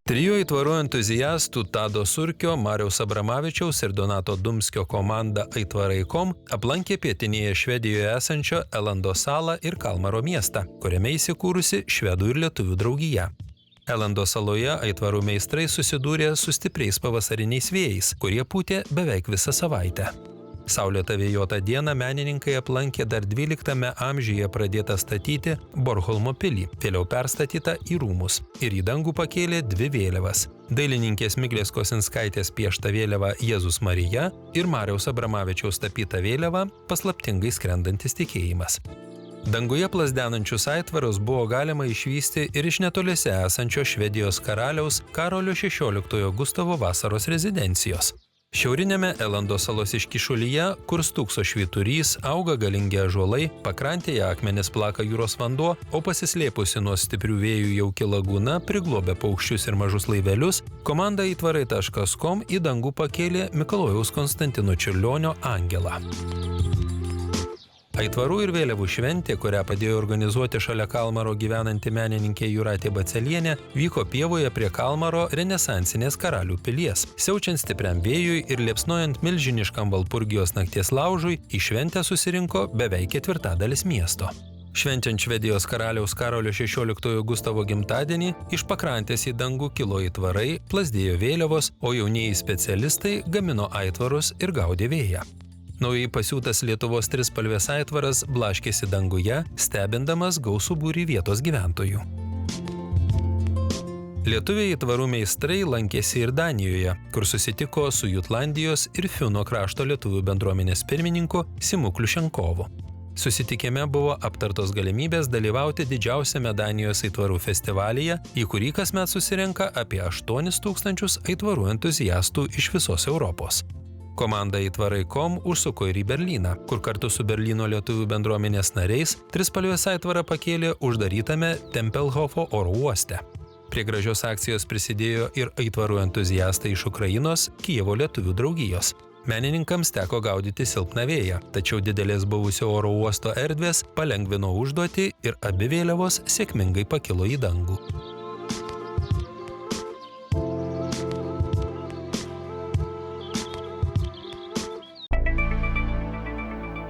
Trijų aitvarų entuziastų Tado Surkio, Mariaus Abramavičiaus ir Donato Dumskio komanda Aitvarai.com aplankė pietinėje Švedijoje esančio Elando salą ir Kalmaro miestą, kuriame įsikūrusi švedų ir lietuvių draugija. Elando saloje aitvarų meistrai susidūrė su stipriais pavasariniais vėjais, kurie pūtė beveik visą savaitę. Saulėtą vėjotą dieną menininkai aplankė dar 12 amžiuje pradėtą statyti Bornholmo pilį, vėliau perstatytą į rūmus, ir į dangų pakėlė dvi vėliavas – dailininkės Miglės Kosinskaitės pieštą vėliavą Jėzus Marija ir Mariaus Abramavičiaus tapytą vėliavą Paslaptingai skrendantis tikėjimas. Danguje plazdenančius aitvarus buvo galima išvysti ir iš netoliese esančio Švedijos karaliaus Karolio XVI Gustavo vasaros rezidencijos. Šiaurinėme Elando salos iškyšulyje, kur stūkso švyturys, auga galingi ąžuolai, pakrantėje akmenis plaka jūros vanduo, o pasislėpusi nuo stiprių vėjų jauki lagūna priglobė paukščius ir mažus laivelius, komanda Aitvarai.com į dangų pakėlė Mikalojaus Konstantino Čiurlionio angelą. Aitvarų ir vėliavų šventė, kurią padėjo organizuoti šalia Kalmaro gyvenanti menininkė Jūratė Bacelienė, vyko pievoje prie Kalmaro renesansinės karalių pilies. Siaučiant stipriam vėjui ir liepsnojant milžiniškam Valpurgijos nakties laužui, į šventę susirinko beveik ketvirtadalis miesto. Švenčiant Švedijos karaliaus Karolio XVI Gustavo gimtadienį, iš pakrantės į dangų kilo aitvarai, plazdėjo vėliavos, o jaunieji specialistai gamino aitvarus ir gaudė vėją. Naujai pasiūtas Lietuvos trispalvės aitvaras blaškėsi danguje, stebindamas gausų būrį vietos gyventojų. Lietuviai aitvarų meistrai lankėsi ir Danijoje, kur susitiko su Jutlandijos ir Fiuno krašto lietuvių bendruomenės pirmininku Simu Kliušenkovu. Susitikime buvo aptartos galimybės dalyvauti didžiausiame Danijos aitvarų festivalyje, į kurį kasmet susirenka apie 8000 aitvarų entuziastų iš visos Europos. Komanda Aitvarai.com užsuko ir į Berlyną, kur kartu su Berlyno lietuvių bendruomenės nariais trispalvės aitvarą pakėlė uždarytame Tempelhofo oro uoste. Prie gražios akcijos prisidėjo ir aitvarų entuziastai iš Ukrainos, Kijevo lietuvių draugijos. Menininkams teko gaudyti silpną vėją, tačiau didelės buvusio oro uosto erdvės palengvino užduotį ir abi vėliavos sėkmingai pakilo į dangų.